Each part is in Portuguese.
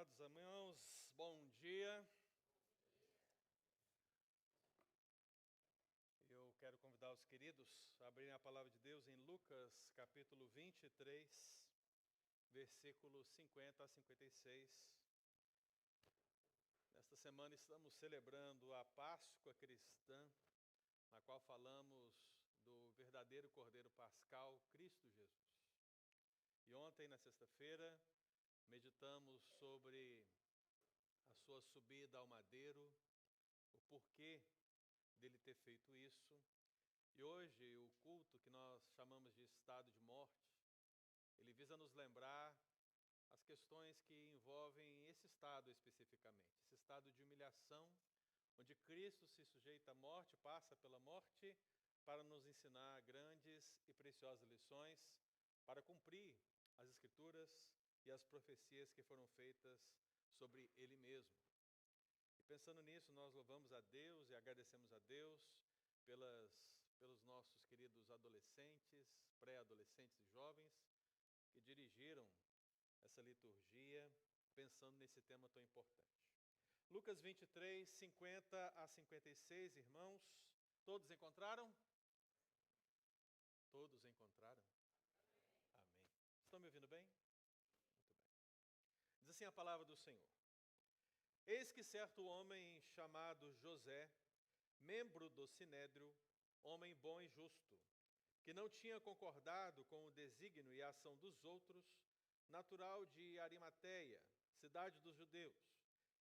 Amados irmãos, bom dia. Eu quero convidar os queridos a abrirem a palavra de Deus em Lucas, capítulo 23, versículos 50 a 56. Nesta semana estamos celebrando a Páscoa cristã, na qual falamos do verdadeiro Cordeiro Pascal, Cristo Jesus. E ontem, na sexta-feira, meditamos sobre a sua subida ao madeiro, o porquê dele ter feito isso. E hoje, o culto que nós chamamos de estado de morte, ele visa nos lembrar as questões que envolvem esse estado especificamente, esse estado de humilhação, onde Cristo se sujeita à morte, passa pela morte, para nos ensinar grandes e preciosas lições, para cumprir as Escrituras e as profecias que foram feitas sobre Ele mesmo. E pensando nisso, nós louvamos a Deus e agradecemos a Deus pelos nossos queridos adolescentes, pré-adolescentes e jovens, que dirigiram essa liturgia pensando nesse tema tão importante. Lucas 23, 50 a 56, irmãos, todos encontraram? Todos encontraram? Amém. Estão me ouvindo bem? Muito bem. Diz assim a palavra do Senhor. Eis que certo homem chamado José, membro do Sinédrio, homem bom e justo, que não tinha concordado com o desígnio e a ação dos outros, natural de Arimateia, cidade dos judeus,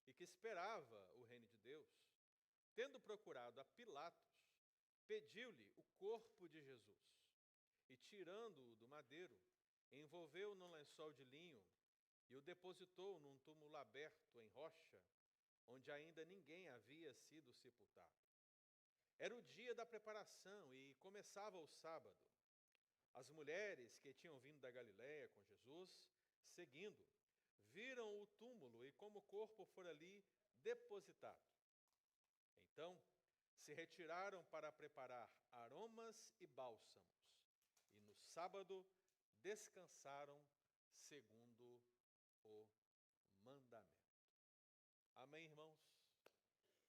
e que esperava o reino de Deus, tendo procurado a Pilatos, pediu-lhe o corpo de Jesus, e tirando-o do madeiro, envolveu-o num lençol de linho, e o depositou num túmulo aberto em rocha, onde ainda ninguém havia sido sepultado. Era o dia da preparação e começava o sábado. As mulheres que tinham vindo da Galiléia com Jesus, seguindo, viram o túmulo e como o corpo fora ali depositado. Então, se retiraram para preparar aromas e bálsamos, e no sábado descansaram segundo o mandamento. Amém, irmãos?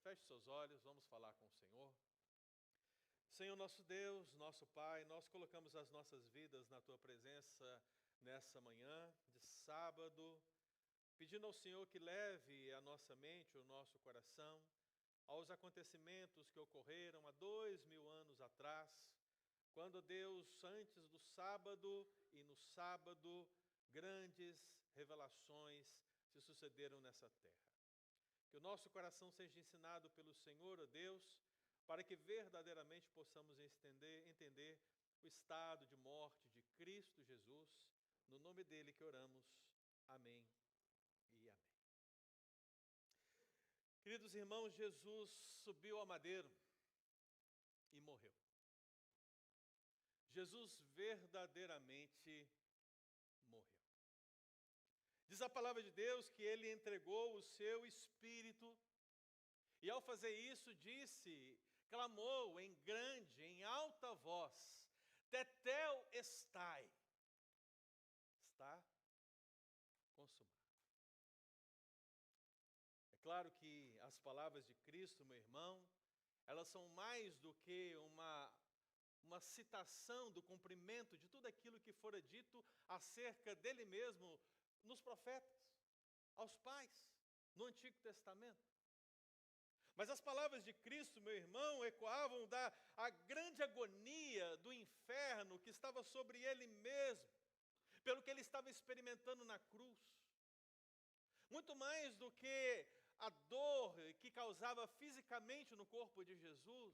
Feche seus olhos, vamos falar com o Senhor. Senhor nosso Deus, nosso Pai, nós colocamos as nossas vidas na Tua presença nessa manhã de sábado, pedindo ao Senhor que leve a nossa mente, o nosso coração, aos acontecimentos que ocorreram há 2000 anos atrás, quando Deus, antes do sábado e no sábado, grandes revelações se sucederam nessa terra. Que o nosso coração seja ensinado pelo Senhor, ó Deus, para que verdadeiramente possamos entender o estado de morte de Cristo Jesus. No nome dele que oramos. Amém e amém. Queridos irmãos, Jesus subiu ao madeiro e morreu. Jesus verdadeiramente morreu. Diz a palavra de Deus que ele entregou o seu espírito e ao fazer isso clamou em grande, em alta voz, Tetel estai, está consumado. É claro que as palavras de Cristo, meu irmão, elas são mais do que uma citação do cumprimento de tudo aquilo que fora dito acerca dele mesmo nos profetas, aos pais, no Antigo Testamento. Mas as palavras de Cristo, meu irmão, ecoavam a grande agonia do inferno que estava sobre ele mesmo, pelo que ele estava experimentando na cruz. Muito mais do que a dor que causava fisicamente no corpo de Jesus,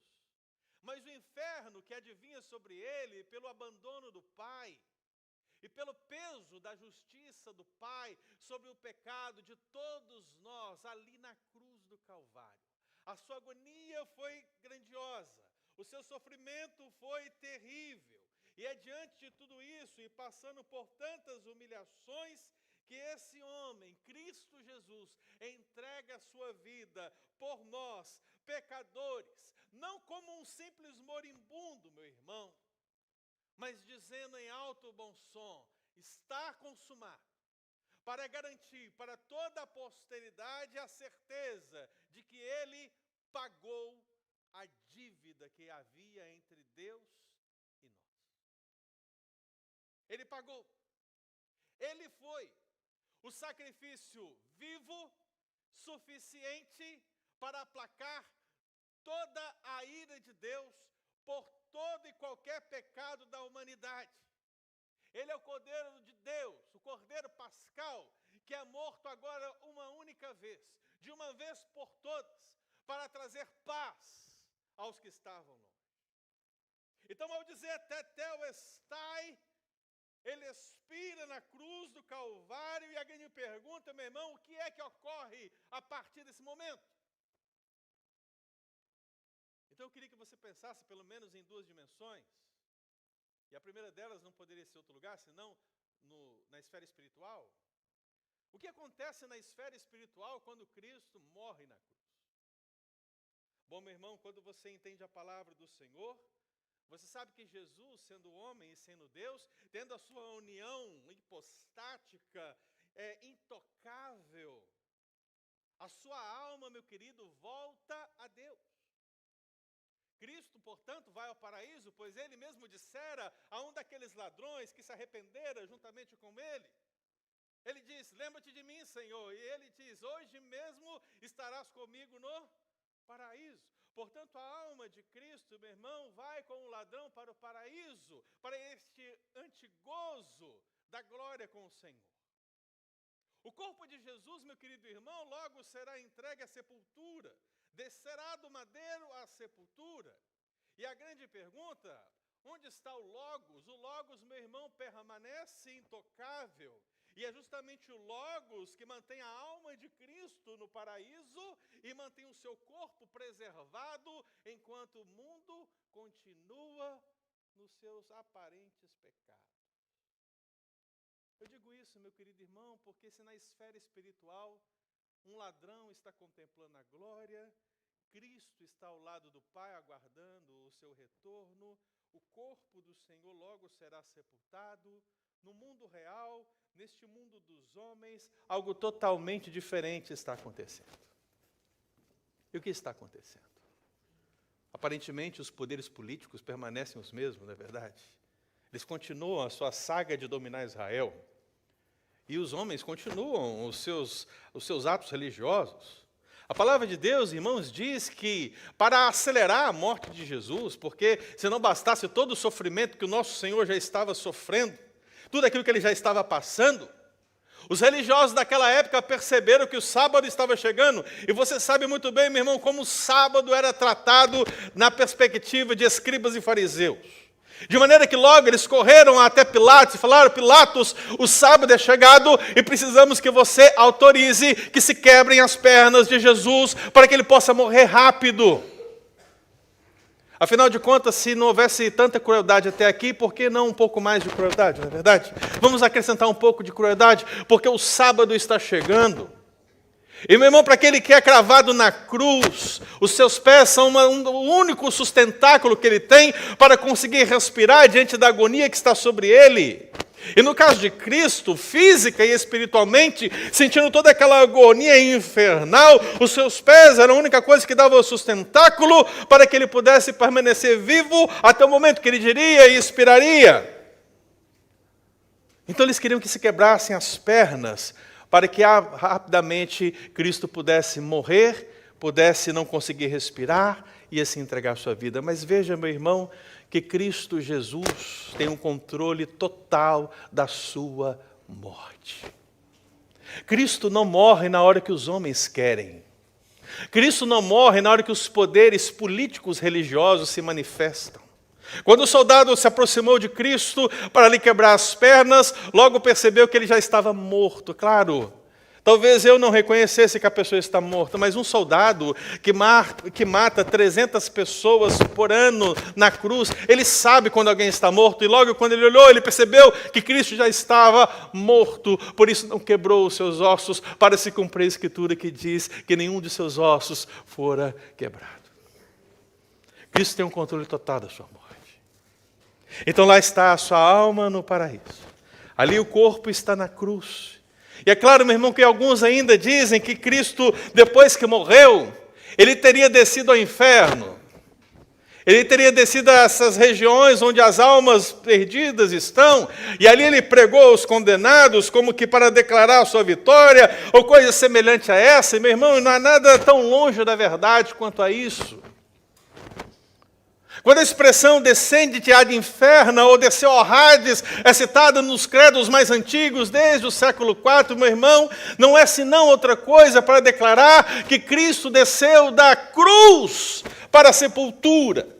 mas o inferno que adivinha sobre ele pelo abandono do Pai e pelo peso da justiça do Pai sobre o pecado de todos nós ali na cruz do Calvário. A sua agonia foi grandiosa, o seu sofrimento foi terrível. E é diante de tudo isso, e passando por tantas humilhações, que esse homem, Cristo Jesus, entrega a sua vida por nós, pecadores, não como um simples moribundo, meu irmão, mas dizendo em alto bom som, está consumado, para garantir para toda a posteridade a certeza de que ele pagou a dívida que havia entre Deus e nós. Ele pagou. Ele foi o sacrifício vivo, suficiente para aplacar toda a ira de Deus por todo e qualquer pecado da humanidade. Ele é o Cordeiro de Deus, o Cordeiro Pascal, que é morto agora uma única vez, de uma vez por todas, para trazer paz aos que estavam longe. Então, ao dizer tetelestai, ele expira na cruz do Calvário, e alguém me pergunta, meu irmão, o que é que ocorre a partir desse momento? Então eu queria que você pensasse pelo menos em duas dimensões, e a primeira delas não poderia ser outro lugar, senão na esfera espiritual. O que acontece na esfera espiritual quando Cristo morre na cruz? Bom, meu irmão, quando você entende a palavra do Senhor, você sabe que Jesus, sendo homem e sendo Deus, tendo a sua união hipostática, intocável, a sua alma, meu querido, volta a Deus. Cristo, portanto, vai ao paraíso, pois ele mesmo dissera a um daqueles ladrões que se arrependera juntamente com ele. Ele diz, lembra-te de mim, Senhor. E ele diz, hoje mesmo estarás comigo no paraíso. Portanto, a alma de Cristo, meu irmão, vai com o ladrão para o paraíso, para este antigozo da glória com o Senhor. O corpo de Jesus, meu querido irmão, logo será entregue à sepultura, descerá do madeiro à sepultura. E a grande pergunta, onde está o Logos? O Logos, meu irmão, permanece intocável. E é justamente o Logos que mantém a alma de Cristo no paraíso e mantém o seu corpo preservado enquanto o mundo continua nos seus aparentes pecados. Eu digo isso, meu querido irmão, porque se na esfera espiritual um ladrão está contemplando a glória, Cristo está ao lado do Pai aguardando o seu retorno, o corpo do Senhor logo será sepultado. No mundo real, neste mundo dos homens, algo totalmente diferente está acontecendo. E o que está acontecendo? Aparentemente, os poderes políticos permanecem os mesmos, não é verdade? Eles continuam a sua saga de dominar Israel. E os homens continuam os seus atos religiosos. A palavra de Deus, irmãos, diz que para acelerar a morte de Jesus, porque se não bastasse todo o sofrimento que o nosso Senhor já estava sofrendo, tudo aquilo que ele já estava passando, os religiosos daquela época perceberam que o sábado estava chegando, e você sabe muito bem, meu irmão, como o sábado era tratado na perspectiva de escribas e fariseus. De maneira que logo eles correram até Pilatos e falaram, Pilatos, o sábado é chegado e precisamos que você autorize que se quebrem as pernas de Jesus para que ele possa morrer rápido. Afinal de contas, se não houvesse tanta crueldade até aqui, por que não um pouco mais de crueldade, não é verdade? Vamos acrescentar um pouco de crueldade, porque o sábado está chegando. E, meu irmão, para aquele que é cravado na cruz, os seus pés são o único sustentáculo que ele tem para conseguir respirar diante da agonia que está sobre ele. E no caso de Cristo, física e espiritualmente, sentindo toda aquela agonia infernal, os seus pés eram a única coisa que dava o sustentáculo para que ele pudesse permanecer vivo até o momento que ele diria e expiraria. Então eles queriam que se quebrassem as pernas, para que rapidamente Cristo pudesse morrer, pudesse não conseguir respirar e assim entregar a sua vida. Mas veja, meu irmão, que Cristo Jesus tem um controle total da sua morte. Cristo não morre na hora que os homens querem. Cristo não morre na hora que os poderes políticos religiosos se manifestam. Quando o soldado se aproximou de Cristo para lhe quebrar as pernas, logo percebeu que ele já estava morto. Claro, talvez eu não reconhecesse que a pessoa está morta, mas um soldado que mata 300 pessoas por ano na cruz, ele sabe quando alguém está morto, e logo quando ele olhou, ele percebeu que Cristo já estava morto, por isso não quebrou os seus ossos, para se cumprir a Escritura que diz que nenhum de seus ossos fora quebrado. Cristo tem um controle total da sua morte. Então lá está a sua alma no paraíso. Ali o corpo está na cruz. E é claro, meu irmão, que alguns ainda dizem que Cristo, depois que morreu, ele teria descido ao inferno. Ele teria descido a essas regiões onde as almas perdidas estão, e ali ele pregou aos condenados como que para declarar a sua vitória, ou coisa semelhante a essa. E, meu irmão, não há nada tão longe da verdade quanto a isso. Quando a expressão descende-te ad inferno ou desceu ao Hades é citada nos credos mais antigos, desde o século IV, meu irmão, não é senão outra coisa para declarar que Cristo desceu da cruz para a sepultura.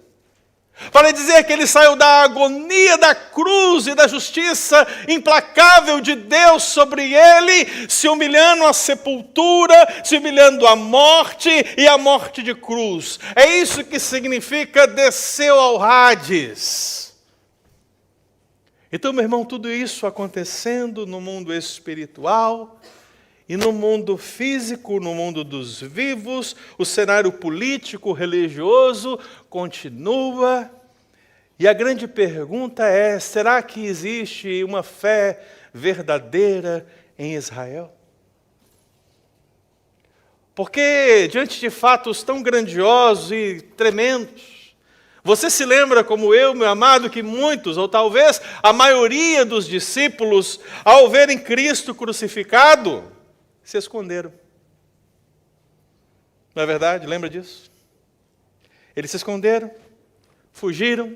Para dizer que ele saiu da agonia da cruz e da justiça implacável de Deus sobre ele, se humilhando à sepultura, se humilhando à morte e à morte de cruz. É isso que significa desceu ao Hades. Então, meu irmão, tudo isso acontecendo no mundo espiritual e no mundo físico, no mundo dos vivos, o cenário político, religioso continua. E a grande pergunta é, será que existe uma fé verdadeira em Israel? Porque diante de fatos tão grandiosos e tremendos, você se lembra como eu, meu amado, que muitos, ou talvez a maioria dos discípulos, ao verem Cristo crucificado, se esconderam. Não é verdade? Lembra disso? Eles se esconderam, fugiram,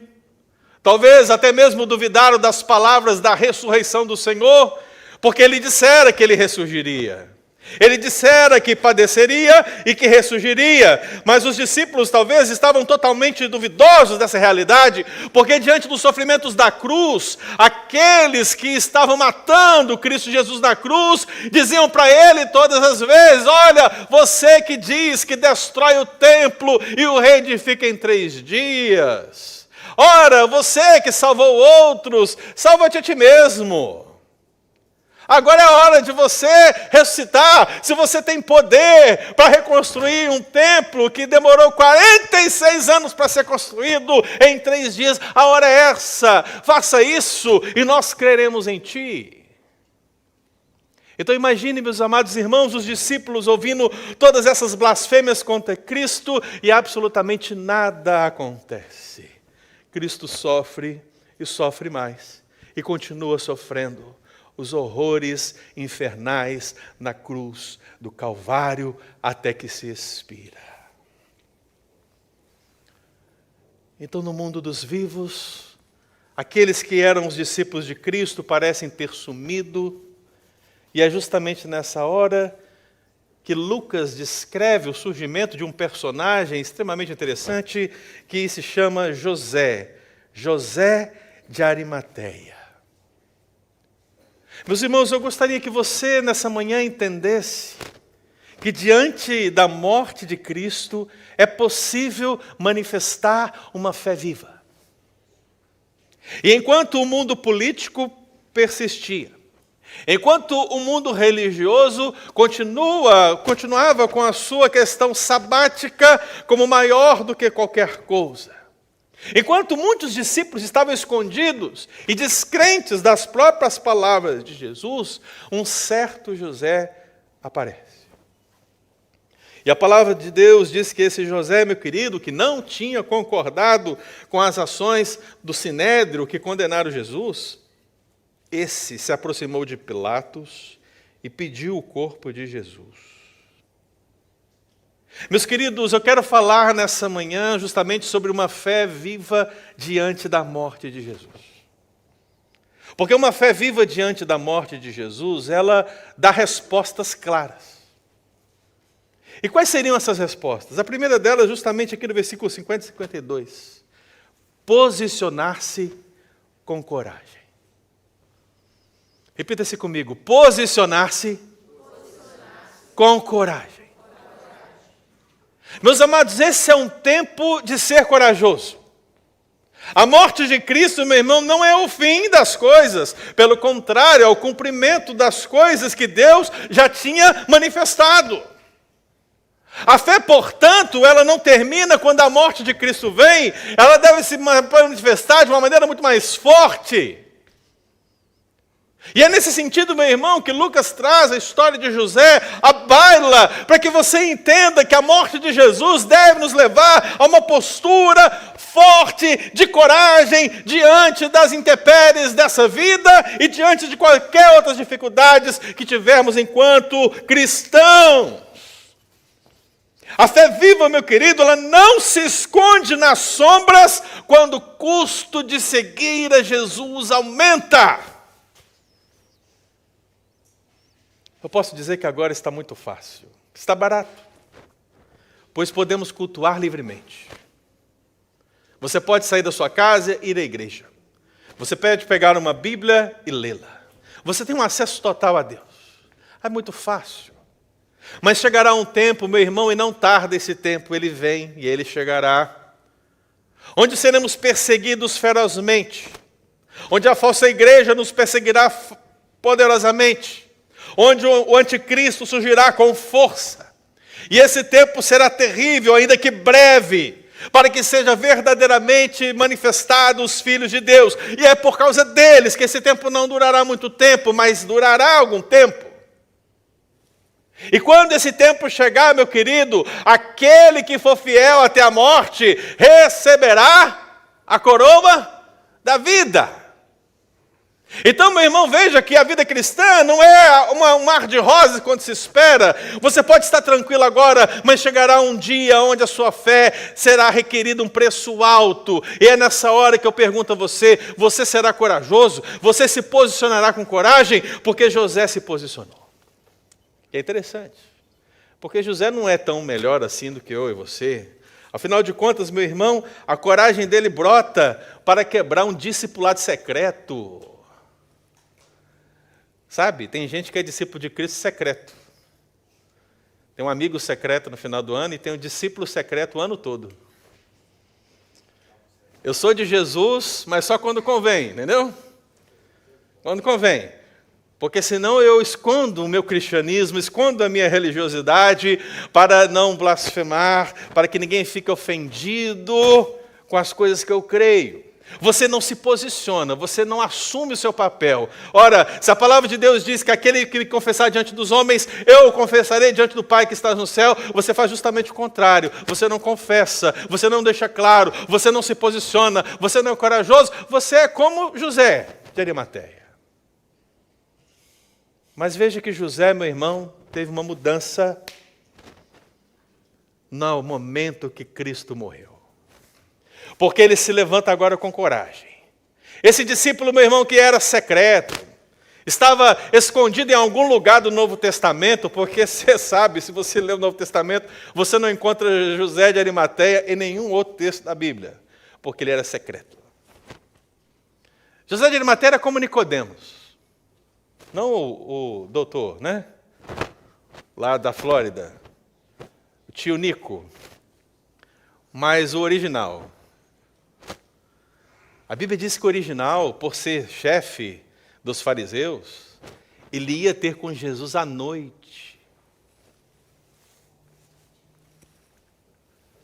talvez até mesmo duvidaram das palavras da ressurreição do Senhor, porque ele dissera que ele ressurgiria. Ele dissera que padeceria e que ressurgiria, mas os discípulos talvez estavam totalmente duvidosos dessa realidade, porque diante dos sofrimentos da cruz, aqueles que estavam matando Cristo Jesus na cruz, diziam para ele todas as vezes, olha, você que diz que destrói o templo e o reedifica em 3 dias. Ora, você que salvou outros, salva-te a ti mesmo. Agora é a hora de você ressuscitar. Se você tem poder para reconstruir um templo que demorou 46 anos para ser construído em 3 dias, a hora é essa. Faça isso e nós creremos em ti. Então imagine, meus amados irmãos, os discípulos ouvindo todas essas blasfêmias contra Cristo e absolutamente nada acontece. Cristo sofre e sofre mais e continua sofrendo os horrores infernais na cruz do Calvário até que se expira. Então, no mundo dos vivos, aqueles que eram os discípulos de Cristo parecem ter sumido, e é justamente nessa hora que Lucas descreve o surgimento de um personagem extremamente interessante que se chama José, José de Arimateia. Meus irmãos, eu gostaria que você nessa manhã entendesse que diante da morte de Cristo é possível manifestar uma fé viva. E enquanto o mundo político persistia, enquanto o mundo religioso continuava com a sua questão sabática como maior do que qualquer coisa, enquanto muitos discípulos estavam escondidos e descrentes das próprias palavras de Jesus, um certo José aparece. E a palavra de Deus diz que esse José, meu querido, que não tinha concordado com as ações do Sinédrio que condenaram Jesus, esse se aproximou de Pilatos e pediu o corpo de Jesus. Meus queridos, eu quero falar nessa manhã justamente sobre uma fé viva diante da morte de Jesus. Porque uma fé viva diante da morte de Jesus, ela dá respostas claras. E quais seriam essas respostas? A primeira delas, justamente aqui no versículo 50 e 52. Posicionar-se com coragem. Repita-se comigo. Posicionar-se com coragem. Meus amados, esse é um tempo de ser corajoso. A morte de Cristo, meu irmão, não é o fim das coisas. Pelo contrário, é o cumprimento das coisas que Deus já tinha manifestado. A fé, portanto, ela não termina quando a morte de Cristo vem. Ela deve se manifestar de uma maneira muito mais forte. E é nesse sentido, meu irmão, que Lucas traz a história de José à baila, para que você entenda que a morte de Jesus deve nos levar a uma postura forte, de coragem, diante das intempéries dessa vida e diante de qualquer outras dificuldades que tivermos enquanto cristãos. A fé viva, meu querido, ela não se esconde nas sombras quando o custo de seguir a Jesus aumenta. Eu posso dizer que agora está muito fácil, está barato, pois podemos cultuar livremente. Você pode sair da sua casa e ir à igreja. Você pode pegar uma Bíblia e lê-la. Você tem um acesso total a Deus. É muito fácil. Mas chegará um tempo, meu irmão, e não tarda esse tempo, ele vem e ele chegará, onde seremos perseguidos ferozmente, onde a falsa igreja nos perseguirá poderosamente, onde o anticristo surgirá com força. E esse tempo será terrível, ainda que breve, para que seja verdadeiramente manifestados os filhos de Deus. E é por causa deles que esse tempo não durará muito tempo, mas durará algum tempo. E quando esse tempo chegar, meu querido, aquele que for fiel até a morte, receberá a coroa da vida. Então, meu irmão, veja que a vida cristã não é um mar de rosas quando se espera. Você pode estar tranquilo agora, mas chegará um dia onde a sua fé será requerida um preço alto. E é nessa hora que eu pergunto a você, você será corajoso? Você se posicionará com coragem? Porque José se posicionou. É interessante, porque José não é tão melhor assim do que eu e você. Afinal de contas, meu irmão, a coragem dele brota para quebrar um discipulado secreto. Sabe, tem gente que é discípulo de Cristo secreto. Tem um amigo secreto no final do ano e tem um discípulo secreto o ano todo. Eu sou de Jesus, mas só quando convém, entendeu? Quando convém. Porque senão eu escondo o meu cristianismo, escondo a minha religiosidade para não blasfemar, para que ninguém fique ofendido com as coisas que eu creio. Você não se posiciona, você não assume o seu papel. Ora, se a palavra de Deus diz que aquele que me confessar diante dos homens, eu o confessarei diante do Pai que está no céu, você faz justamente o contrário. Você não confessa, você não deixa claro, você não se posiciona, você não é corajoso, você é como José de Arimateia. Mas veja que José, meu irmão, teve uma mudança no momento que Cristo morreu. Porque ele se levanta agora com coragem. Esse discípulo, meu irmão, que era secreto, estava escondido em algum lugar do Novo Testamento, porque você sabe, se você lê o Novo Testamento, você não encontra José de Arimateia em nenhum outro texto da Bíblia, porque ele era secreto. José de Arimateia era como Nicodemos. Não o doutor, né? Lá da Flórida, o tio Nico, mas o original. A Bíblia diz que o original, por ser chefe dos fariseus, ele ia ter com Jesus à noite,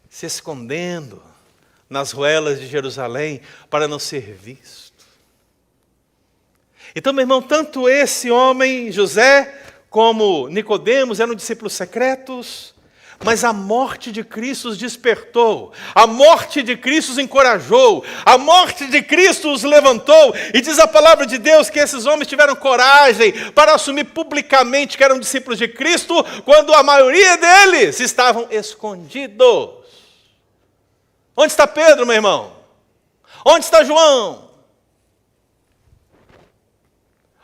se escondendo nas ruelas de Jerusalém para não ser visto. Então, meu irmão, tanto esse homem, José, como Nicodemos eram discípulos secretos, mas a morte de Cristo os despertou, a morte de Cristo os encorajou, a morte de Cristo os levantou, e diz a palavra de Deus que esses homens tiveram coragem para assumir publicamente que eram discípulos de Cristo, quando a maioria deles estavam escondidos. Onde está Pedro, meu irmão? Onde está João?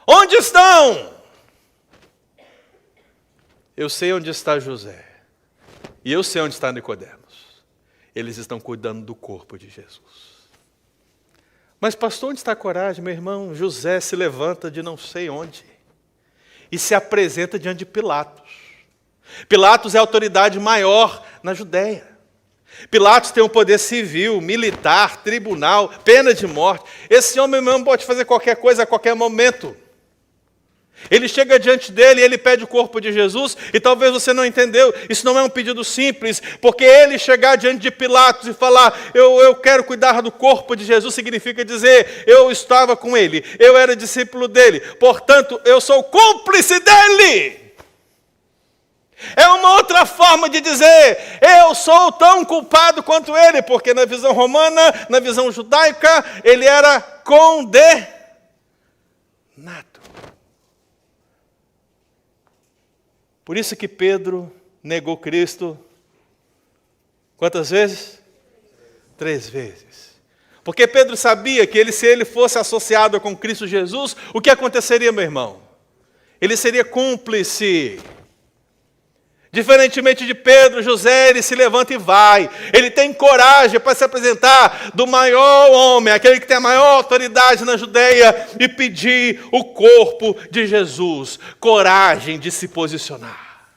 Onde estão? Eu sei onde está José. E eu sei onde está Nicodemos. Eles estão cuidando do corpo de Jesus. Mas pastor, onde está a coragem? Meu irmão, José se levanta de não sei onde e se apresenta diante de Pilatos. Pilatos é a autoridade maior na Judéia. Pilatos tem um poder civil, militar, tribunal, pena de morte. Esse homem mesmo pode fazer qualquer coisa a qualquer momento. Ele chega diante dele e ele pede o corpo de Jesus, e talvez você não entendeu, isso não é um pedido simples, porque ele chegar diante de Pilatos e falar, eu quero cuidar do corpo de Jesus, significa dizer, eu estava com ele, eu era discípulo dele, portanto, eu sou cúmplice dele. É uma outra forma de dizer, eu sou tão culpado quanto ele, porque na visão romana, na visão judaica, ele era condenado. Por isso que Pedro negou Cristo, quantas vezes? 3 vezes. Porque Pedro sabia que se ele fosse associado com Cristo Jesus, o que aconteceria, meu irmão? Ele seria cúmplice. Diferentemente de Pedro, José, ele se levanta e vai. Ele tem coragem para se apresentar do maior homem, aquele que tem a maior autoridade na Judeia, e pedir o corpo de Jesus. Coragem de se posicionar.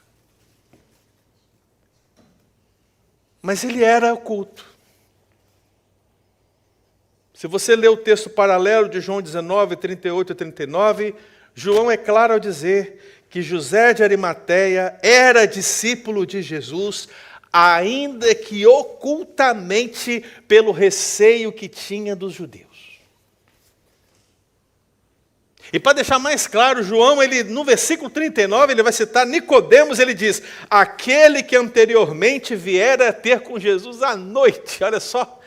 Mas ele era oculto. Se você ler o texto paralelo de João 19, 38 e 39, João é claro ao dizer que José de Arimateia era discípulo de Jesus, ainda que ocultamente pelo receio que tinha dos judeus. E para deixar mais claro, João, no versículo 39, ele vai citar Nicodemos, ele diz, aquele que anteriormente viera ter com Jesus à noite. Olha só,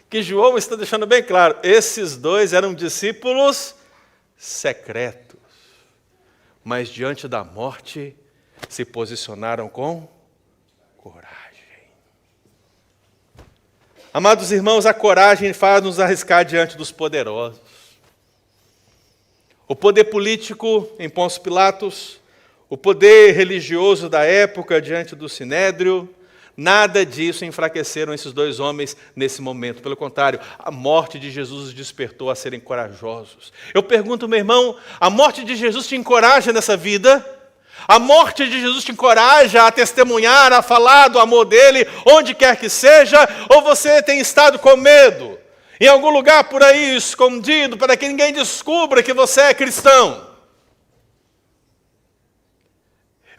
que João está deixando bem claro, esses dois eram discípulos secretos. Mas diante da morte, se posicionaram com coragem. Amados irmãos, a coragem faz-nos arriscar diante dos poderosos. O poder político em Pôncio Pilatos, o poder religioso da época diante do Sinédrio, nada disso enfraqueceram esses dois homens nesse momento. Pelo contrário, a morte de Jesus os despertou a serem corajosos. Eu pergunto, meu irmão, a morte de Jesus te encoraja nessa vida? A morte de Jesus te encoraja a testemunhar, a falar do amor dele, onde quer que seja? Ou você tem estado com medo, em algum lugar por aí escondido, para que ninguém descubra que você é cristão?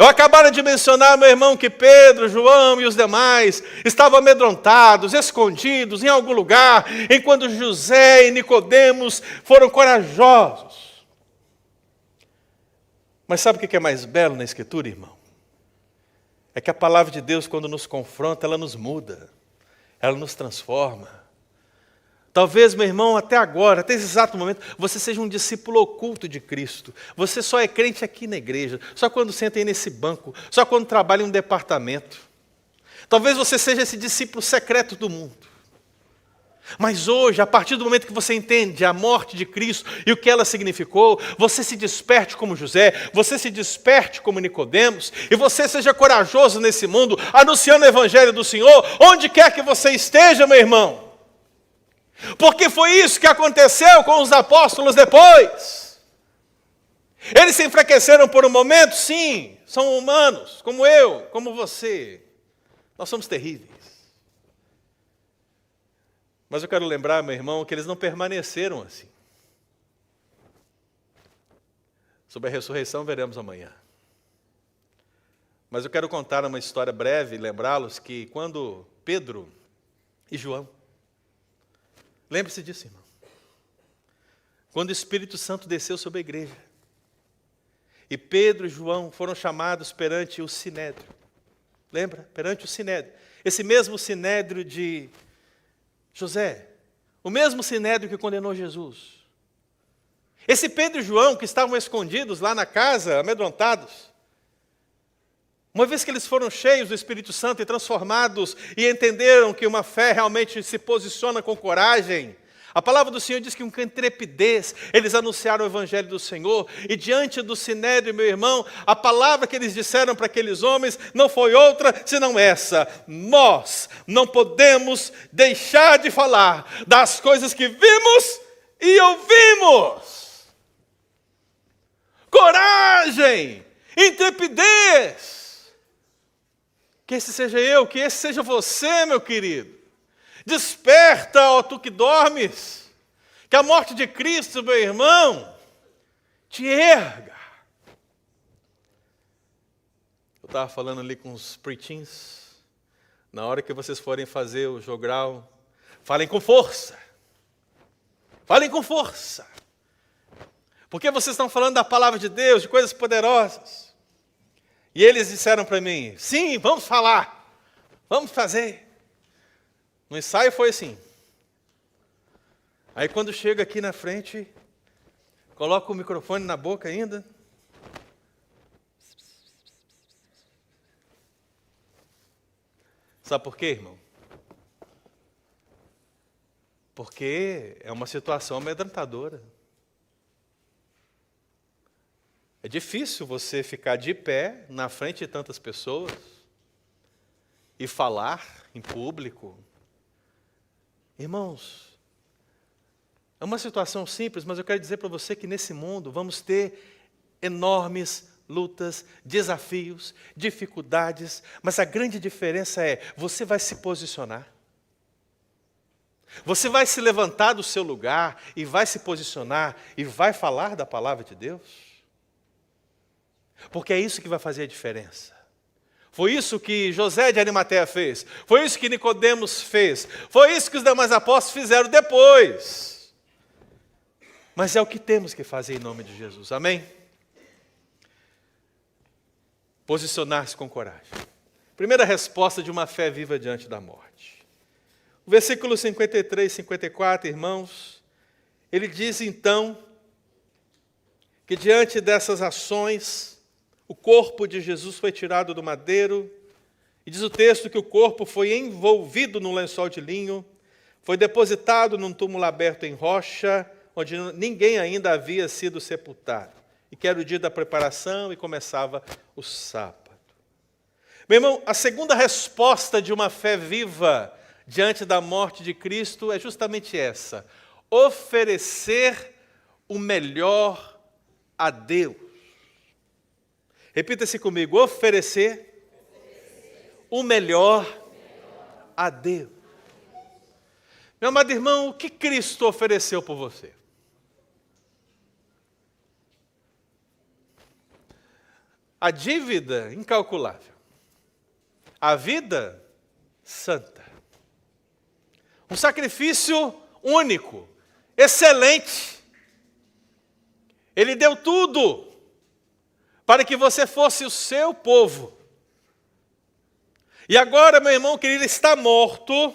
Eu acabara de mencionar, meu irmão, que Pedro, João e os demais estavam amedrontados, escondidos em algum lugar, enquanto José e Nicodemos foram corajosos. Mas sabe o que é mais belo na Escritura, irmão? É que a palavra de Deus, quando nos confronta, ela nos muda, ela nos transforma. Talvez, meu irmão, até agora, até esse exato momento, você seja um discípulo oculto de Cristo. Você só é crente aqui na igreja, só quando senta aí nesse banco, só quando trabalha em um departamento. Talvez você seja esse discípulo secreto do mundo. Mas hoje, a partir do momento que você entende a morte de Cristo e o que ela significou, você se desperte como José, você se desperte como Nicodemos, e você seja corajoso nesse mundo, anunciando o evangelho do Senhor, onde quer que você esteja, meu irmão. Porque foi isso que aconteceu com os apóstolos depois. Eles se enfraqueceram por um momento, sim, são humanos, como eu, como você. Nós somos terríveis. Mas eu quero lembrar, meu irmão, que eles não permaneceram assim. Sobre a ressurreição veremos amanhã. Mas eu quero contar uma história breve, lembrá-los que quando Pedro e João, lembre-se disso, irmão. Quando o Espírito Santo desceu sobre a igreja, e Pedro e João foram chamados perante o Sinédrio. Lembra? Perante o Sinédrio. Esse mesmo Sinédrio de José. O mesmo Sinédrio que condenou Jesus. Esse Pedro e João, que estavam escondidos lá na casa, amedrontados, uma vez que eles foram cheios do Espírito Santo e transformados e entenderam que uma fé realmente se posiciona com coragem, a palavra do Senhor diz que com intrepidez eles anunciaram o Evangelho do Senhor, e diante do Sinédrio, meu irmão, a palavra que eles disseram para aqueles homens não foi outra senão essa: nós não podemos deixar de falar das coisas que vimos e ouvimos. Coragem, intrepidez. Que esse seja eu, que esse seja você, meu querido. Desperta, ó tu que dormes, que a morte de Cristo, meu irmão, te erga. Eu estava falando ali com os preteens. Na hora que vocês forem fazer o jogral, falem com força. Falem com força. Porque vocês estão falando da palavra de Deus, de coisas poderosas. E eles disseram para mim, sim, vamos falar. Vamos fazer. No ensaio foi assim. Aí quando chega aqui na frente, coloca o microfone na boca ainda. Sabe por quê, irmão? Porque é uma situação amedrontadora. É difícil você ficar de pé na frente de tantas pessoas e falar em público. Irmãos, é uma situação simples, mas eu quero dizer para você que nesse mundo vamos ter enormes lutas, desafios, dificuldades, mas a grande diferença é, você vai se posicionar. Você vai se levantar do seu lugar e vai se posicionar e vai falar da palavra de Deus. Porque é isso que vai fazer a diferença. Foi isso que José de Arimateia fez. Foi isso que Nicodemos fez. Foi isso que os demais apóstolos fizeram depois. Mas é o que temos que fazer em nome de Jesus. Amém? Posicionar-se com coragem. Primeira resposta de uma fé viva diante da morte. O versículo 53, 54, irmãos, ele diz então que diante dessas ações, o corpo de Jesus foi tirado do madeiro, e diz o texto que o corpo foi envolvido num lençol de linho, foi depositado num túmulo aberto em rocha, onde ninguém ainda havia sido sepultado, e que era o dia da preparação e começava o sábado. Meu irmão, a segunda resposta de uma fé viva diante da morte de Cristo é justamente essa: oferecer o melhor a Deus. Repita-se comigo: oferecer o melhor a Deus. Meu amado irmão, o que Cristo ofereceu por você? A dívida incalculável, a vida santa, um sacrifício único, excelente. Ele deu tudo para que você fosse o seu povo. E agora, meu irmão, que ele está morto,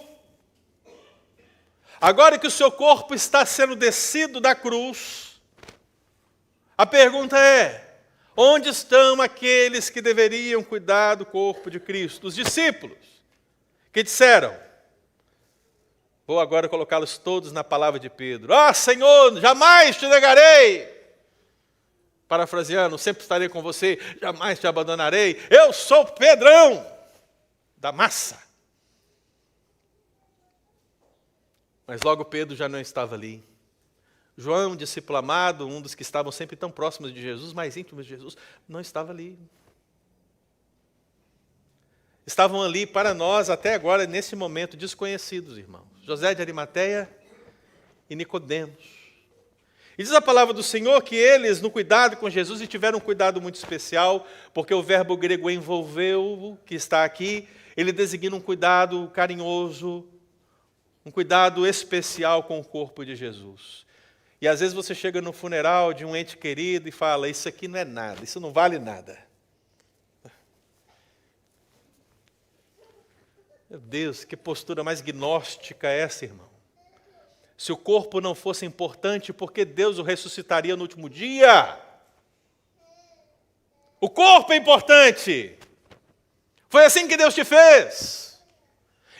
agora que o seu corpo está sendo descido da cruz, a pergunta é: onde estão aqueles que deveriam cuidar do corpo de Cristo? Os discípulos, que disseram, vou agora colocá-los todos na palavra de Pedro: ah, Senhor, jamais te negarei. Parafraseando, sempre estarei com você, jamais te abandonarei. Eu sou Pedrão da massa. Mas logo Pedro já não estava ali. João, discípulo amado, um dos que estavam sempre tão próximos de Jesus, mais íntimos de Jesus, não estava ali. Estavam ali para nós, até agora, nesse momento, desconhecidos, irmãos. José de Arimateia e Nicodemos. E diz a palavra do Senhor que eles, no cuidado com Jesus, e tiveram um cuidado muito especial, porque o verbo grego envolveu, que está aqui, ele designa um cuidado carinhoso, um cuidado especial com o corpo de Jesus. E às vezes você chega no funeral de um ente querido e fala: isso aqui não é nada, isso não vale nada. Meu Deus, que postura mais gnóstica é essa, irmão? Se o corpo não fosse importante, por que Deus o ressuscitaria no último dia? O corpo é importante. Foi assim que Deus te fez.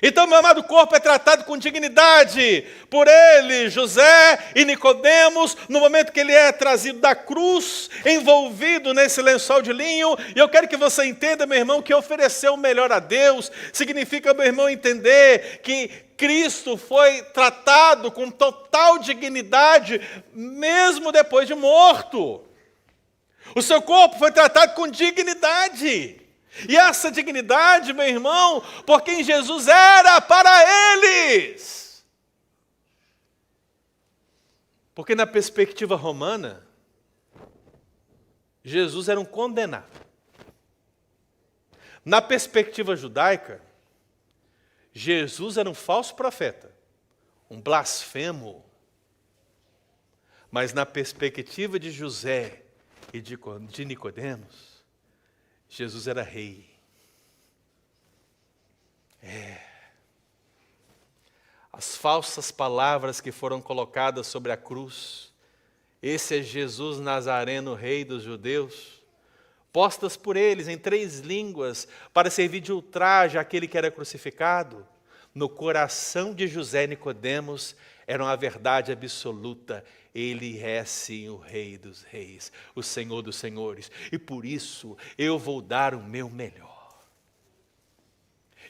Então, meu amado, corpo é tratado com dignidade por ele, José e Nicodemos, no momento que ele é trazido da cruz, envolvido nesse lençol de linho. E eu quero que você entenda, meu irmão, que oferecer o melhor a Deus significa, meu irmão, entender que Cristo foi tratado com total dignidade, mesmo depois de morto. O seu corpo foi tratado com dignidade. E essa dignidade, meu irmão, por quem Jesus era para eles. Porque na perspectiva romana, Jesus era um condenado. Na perspectiva judaica, Jesus era um falso profeta, um blasfemo. Mas na perspectiva de José e de Nicodemos, Jesus era rei. As falsas palavras que foram colocadas sobre a cruz, esse é Jesus Nazareno, rei dos judeus, postas por eles em 3 línguas, para servir de ultraje àquele que era crucificado, no coração de José e Nicodemos, era uma verdade absoluta. Ele é sim o Rei dos Reis, o Senhor dos Senhores, e por isso eu vou dar o meu melhor.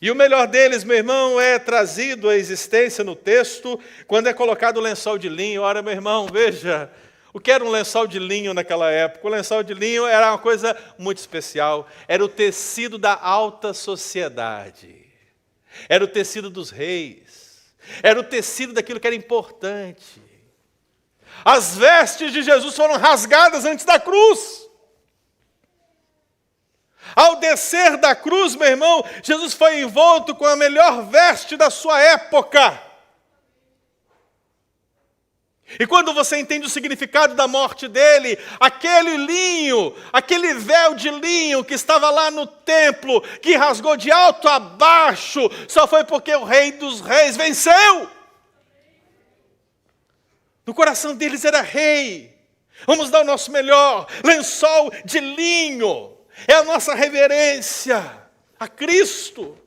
E o melhor deles, meu irmão, é trazido à existência no texto, quando é colocado o lençol de linho. Ora, meu irmão, veja, o que era um lençol de linho naquela época? O lençol de linho era uma coisa muito especial, era o tecido da alta sociedade, era o tecido dos reis, era o tecido daquilo que era importante. As vestes de Jesus foram rasgadas antes da cruz. Ao descer da cruz, meu irmão, Jesus foi envolto com a melhor veste da sua época. E quando você entende o significado da morte dele, aquele linho, aquele véu de linho que estava lá no templo, que rasgou de alto a baixo, só foi porque o Rei dos Reis venceu. No coração deles era rei. Vamos dar o nosso melhor. Lençol de linho. É a nossa reverência a Cristo.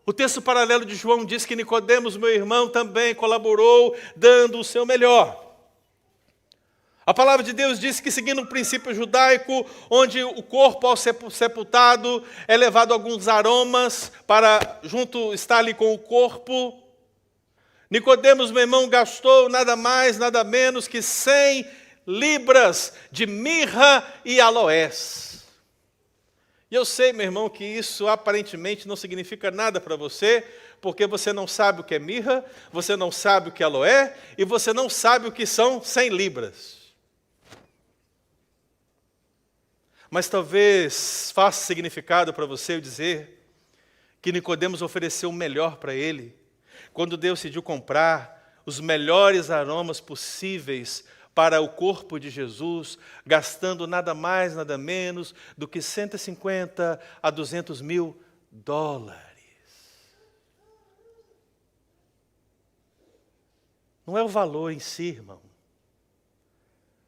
O texto paralelo de João diz que Nicodemos, meu irmão, também colaborou, dando o seu melhor. A palavra de Deus diz que, seguindo o princípio judaico, onde o corpo ao sepultado é levado alguns aromas para junto estar ali com o corpo, Nicodemos, meu irmão, gastou nada mais, nada menos que 100 libras de mirra e aloés. E eu sei, meu irmão, que isso aparentemente não significa nada para você, porque você não sabe o que é mirra, você não sabe o que é aloé, e você não sabe o que são 100 libras. Mas talvez faça significado para você eu dizer que Nicodemos ofereceu o melhor para ele, quando Deus decidiu comprar os melhores aromas possíveis para o corpo de Jesus, gastando nada mais, nada menos do que 150 a 200 mil dólares. Não é o valor em si, irmão,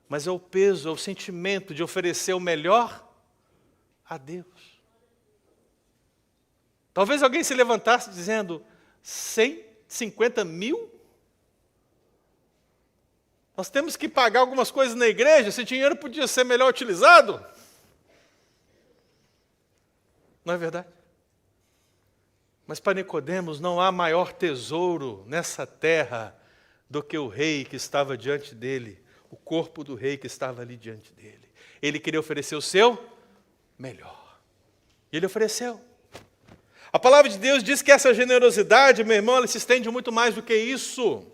mas é o peso, é o sentimento de oferecer o melhor a Deus. Talvez alguém se levantasse dizendo, 150 mil? Nós temos que pagar algumas coisas na igreja, esse dinheiro podia ser melhor utilizado. Não é verdade? Mas para Nicodemos não há maior tesouro nessa terra do que o rei que estava diante dele, o corpo do rei que estava ali diante dele. Ele queria oferecer o seu melhor. E ele ofereceu. A palavra de Deus diz que essa generosidade, meu irmão, ela se estende muito mais do que isso.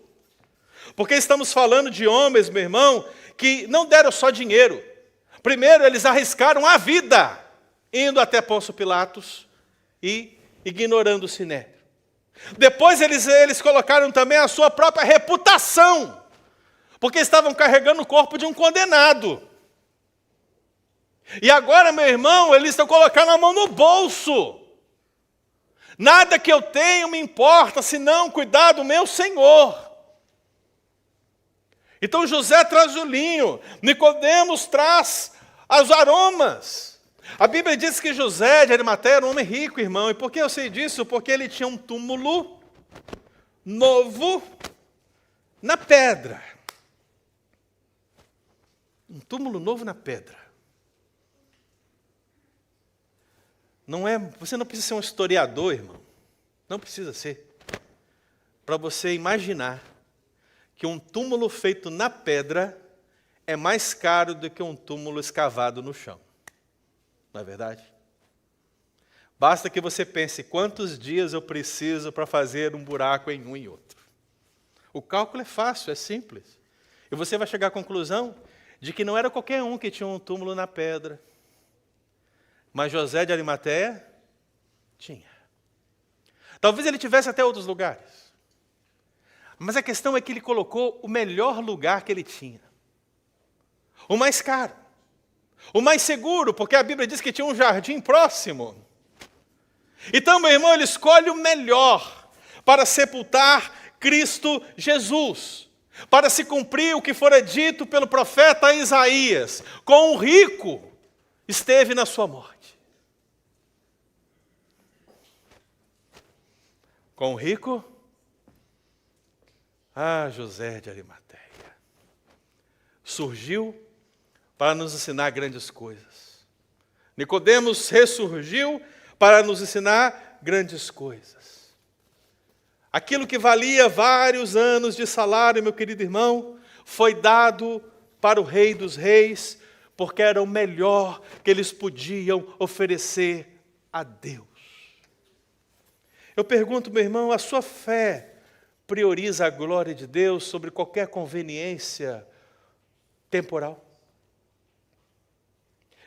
Porque estamos falando de homens, meu irmão, que não deram só dinheiro. Primeiro, eles arriscaram a vida, indo até Pôncio Pilatos e ignorando o Sinédrio. Depois, eles colocaram também a sua própria reputação, porque estavam carregando o corpo de um condenado. E agora, meu irmão, eles estão colocando a mão no bolso. Nada que eu tenho me importa, senão cuidar do meu Senhor. Então José traz o linho, Nicodemos traz os aromas. A Bíblia diz que José de Arimateia era um homem rico, irmão. E por que eu sei disso? Porque ele tinha um túmulo novo na pedra. Um túmulo novo na pedra. Você não precisa ser um historiador, irmão. Não precisa ser. Para você imaginar que um túmulo feito na pedra é mais caro do que um túmulo escavado no chão. Não é verdade? Basta que você pense quantos dias eu preciso para fazer um buraco em um e outro. O cálculo é fácil, é simples. E você vai chegar à conclusão de que não era qualquer um que tinha um túmulo na pedra. Mas José de Arimateia tinha. Talvez ele tivesse até outros lugares. Mas a questão é que ele colocou o melhor lugar que ele tinha. O mais caro. O mais seguro, porque a Bíblia diz que tinha um jardim próximo. Então, meu irmão, ele escolhe o melhor para sepultar Cristo Jesus. Para se cumprir o que fora dito pelo profeta Isaías. Com o rico esteve na sua morte. Com o rico, José de Arimateia surgiu para nos ensinar grandes coisas. Nicodemos ressurgiu para nos ensinar grandes coisas. Aquilo que valia vários anos de salário, meu querido irmão, foi dado para o Rei dos Reis, porque era o melhor que eles podiam oferecer a Deus. Eu pergunto, meu irmão, a sua fé prioriza a glória de Deus sobre qualquer conveniência temporal?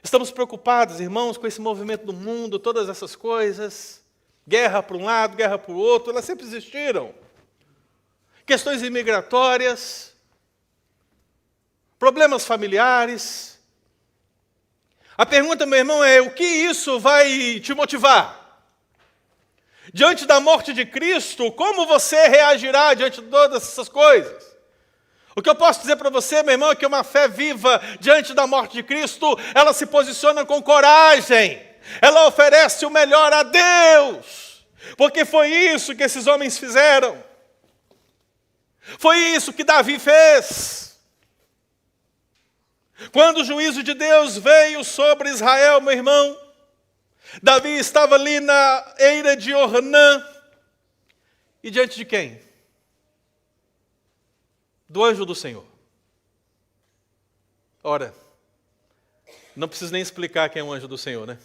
Estamos preocupados, irmãos, com esse movimento do mundo, todas essas coisas, guerra para um lado, guerra para o outro, elas sempre existiram. Questões imigratórias, problemas familiares. A pergunta, meu irmão, é: o que isso vai te motivar? Diante da morte de Cristo, como você reagirá diante de todas essas coisas? O que eu posso dizer para você, meu irmão, é que uma fé viva diante da morte de Cristo, ela se posiciona com coragem. Ela oferece o melhor a Deus. Porque foi isso que esses homens fizeram. Foi isso que Davi fez. Quando o juízo de Deus veio sobre Israel, meu irmão, Davi estava ali na eira de Ornã. E diante de quem? Do anjo do Senhor. Ora, não preciso nem explicar quem é o anjo do Senhor, né?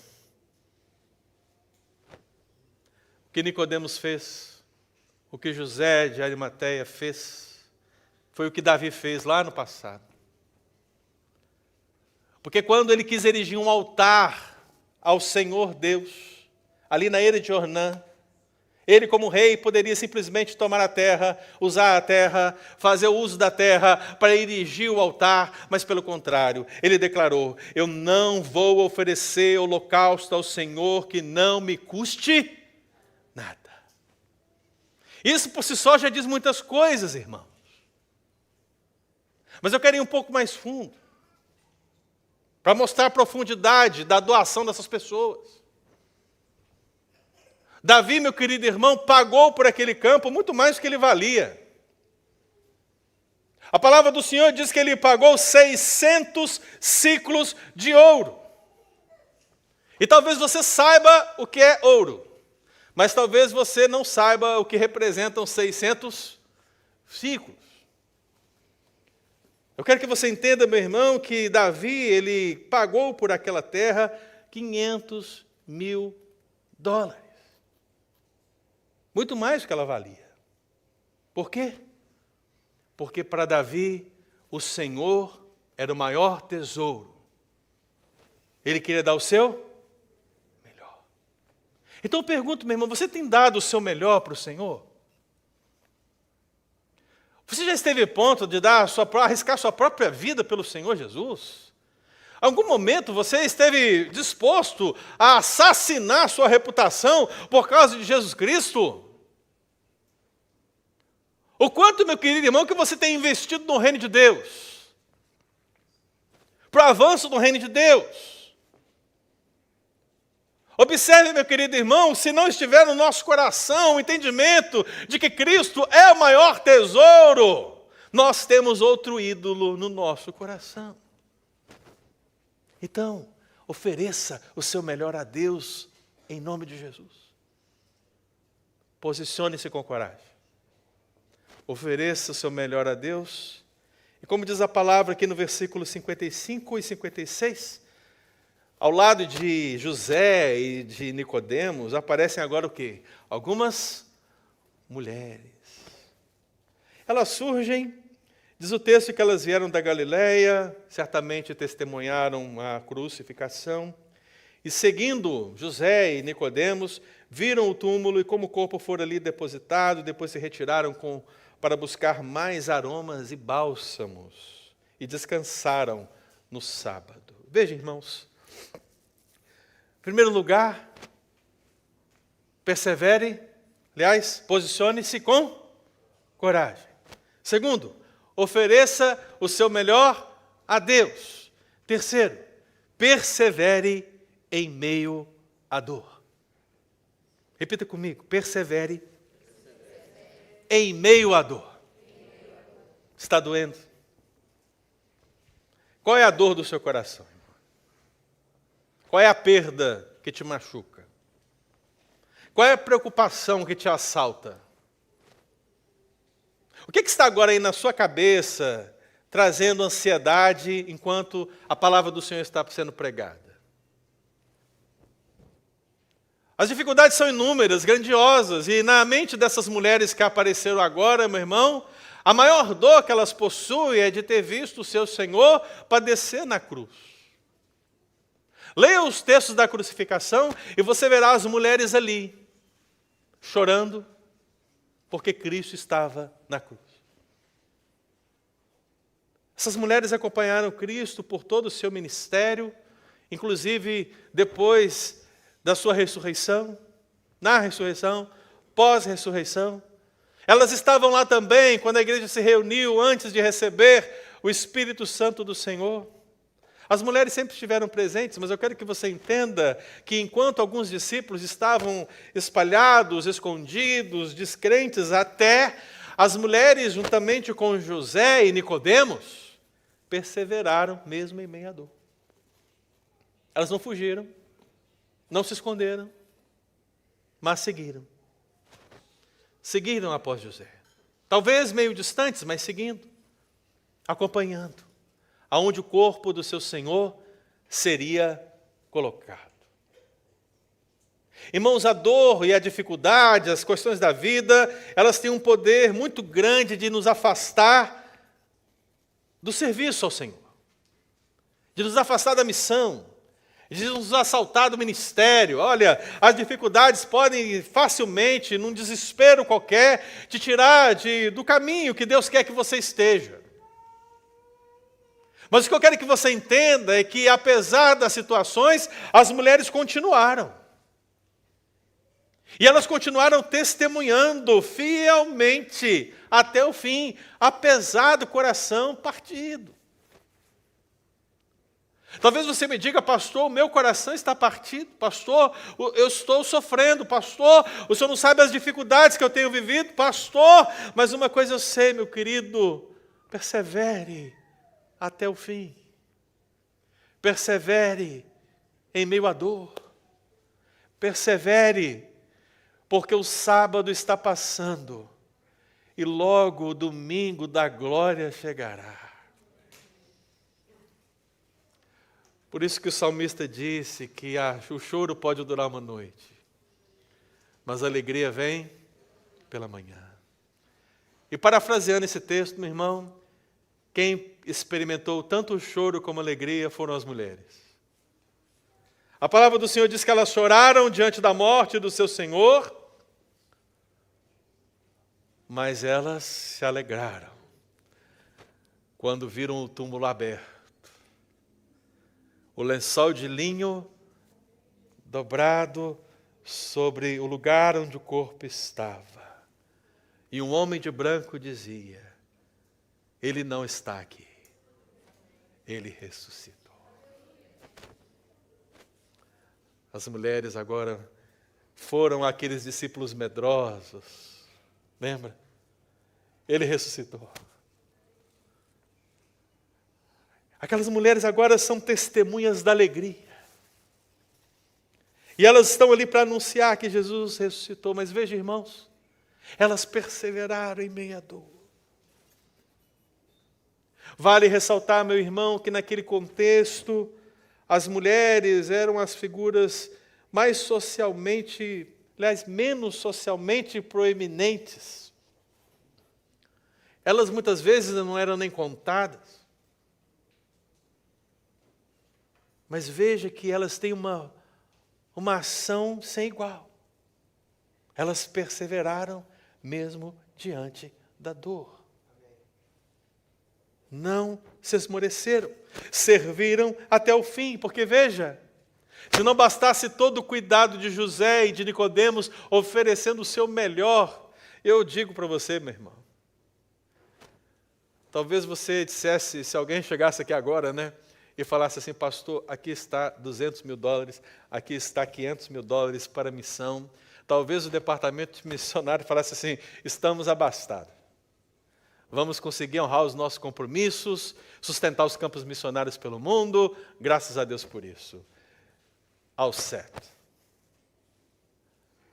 O que Nicodemos fez, o que José de Arimateia fez, foi o que Davi fez lá no passado. Porque quando ele quis erigir um altar ao Senhor Deus, ali na eira de Ornã, ele como rei poderia simplesmente tomar a terra, usar a terra, fazer o uso da terra para erigir o altar, mas pelo contrário, ele declarou: eu não vou oferecer holocausto ao Senhor que não me custe nada. Isso por si só já diz muitas coisas, irmãos. Mas eu quero ir um pouco mais fundo, para mostrar a profundidade da doação dessas pessoas. Davi, meu querido irmão, pagou por aquele campo muito mais do que ele valia. A palavra do Senhor diz que ele pagou 600 ciclos de ouro. E talvez você saiba o que é ouro, mas talvez você não saiba o que representam 600 ciclos. Eu quero que você entenda, meu irmão, que Davi, ele pagou por aquela terra $500 mil. Muito mais do que ela valia. Por quê? Porque para Davi, o Senhor era o maior tesouro. Ele queria dar o seu melhor. Então eu pergunto, meu irmão, você tem dado o seu melhor para o Senhor? Você já esteve a ponto de arriscar sua própria vida pelo Senhor Jesus? Em algum momento você esteve disposto a assassinar sua reputação por causa de Jesus Cristo? O quanto, meu querido irmão, que você tem investido no reino de Deus? Para o avanço do reino de Deus? Observe, meu querido irmão, se não estiver no nosso coração o entendimento de que Cristo é o maior tesouro, nós temos outro ídolo no nosso coração. Então, ofereça o seu melhor a Deus em nome de Jesus. Posicione-se com coragem. Ofereça o seu melhor a Deus. E como diz a palavra aqui no versículo 55 e 56, ao lado de José e de Nicodemos, aparecem agora o quê? Algumas mulheres. Elas surgem, diz o texto que elas vieram da Galileia, certamente testemunharam a crucificação, E seguindo José e Nicodemos, viram o túmulo e como o corpo fora ali depositado, depois se retiraram para buscar mais aromas e bálsamos e descansaram no sábado. Veja, irmãos, em primeiro lugar, persevere, aliás, posicione-se com coragem. Segundo, ofereça o seu melhor a Deus. Terceiro, persevere em meio à dor. Repita comigo, persevere em meio à dor. Está doendo? Qual é a dor do seu coração? Qual é a perda que te machuca? Qual é a preocupação que te assalta? O que está agora aí na sua cabeça, trazendo ansiedade enquanto a palavra do Senhor está sendo pregada? As dificuldades são inúmeras, grandiosas, e na mente dessas mulheres que apareceram agora, meu irmão, a maior dor que elas possuem é de ter visto o seu Senhor padecer na cruz. Leia os textos da crucificação e você verá as mulheres ali, chorando, porque Cristo estava na cruz. Essas mulheres acompanharam Cristo por todo o seu ministério, inclusive depois da sua ressurreição, na ressurreição, pós-ressurreição. Elas estavam lá também quando a igreja se reuniu antes de receber o Espírito Santo do Senhor. As mulheres sempre estiveram presentes, mas eu quero que você entenda que enquanto alguns discípulos estavam espalhados, escondidos, descrentes, até as mulheres, juntamente com José e Nicodemos, perseveraram mesmo em meio à dor. Elas não fugiram, não se esconderam, mas seguiram. Seguiram após José. Talvez meio distantes, mas seguindo, acompanhando, aonde o corpo do seu Senhor seria colocado. Irmãos, a dor e a dificuldade, as questões da vida, elas têm um poder muito grande de nos afastar do serviço ao Senhor, de nos afastar da missão, de nos assaltar do ministério. Olha, as dificuldades podem facilmente, num desespero qualquer, te tirar do caminho que Deus quer que você esteja. Mas o que eu quero que você entenda é que, apesar das situações, as mulheres continuaram. E elas continuaram testemunhando fielmente até o fim, apesar do coração partido. Talvez você me diga, pastor, o meu coração está partido, pastor, eu estou sofrendo, pastor, o senhor não sabe as dificuldades que eu tenho vivido, pastor, mas uma coisa eu sei, meu querido, persevere até o fim, persevere em meio à dor, persevere, porque o sábado está passando e logo o domingo da glória chegará. Por isso que o salmista disse que o choro pode durar uma noite, mas a alegria vem pela manhã. E parafraseando esse texto, meu irmão, quem experimentou tanto o choro como a alegria foram as mulheres. A palavra do Senhor diz que elas choraram diante da morte do seu Senhor, mas elas se alegraram quando viram o túmulo aberto. O lençol de linho dobrado sobre o lugar onde o corpo estava. E um homem de branco dizia: ele não está aqui, ele ressuscitou. As mulheres agora foram aqueles discípulos medrosos. Lembra? Ele ressuscitou. Aquelas mulheres agora são testemunhas da alegria. E elas estão ali para anunciar que Jesus ressuscitou. Mas veja, irmãos, elas perseveraram em meio à dor. Vale ressaltar, meu irmão, que naquele contexto, as mulheres eram as figuras mais socialmente, aliás, menos socialmente proeminentes. Elas muitas vezes não eram nem contadas. Mas veja que elas têm uma uma ação sem igual. Elas perseveraram mesmo diante da dor. Não se esmoreceram, serviram até o fim, porque veja, se não bastasse todo o cuidado de José e de Nicodemos oferecendo o seu melhor, eu digo para você, meu irmão, talvez você dissesse, se alguém chegasse aqui agora, né, e falasse assim, pastor, aqui está $200 mil, aqui está $500 mil para a missão, talvez o departamento de missionário falasse assim, estamos abastados. Vamos conseguir honrar os nossos compromissos, sustentar os campos missionários pelo mundo, graças a Deus por isso. Ao certo.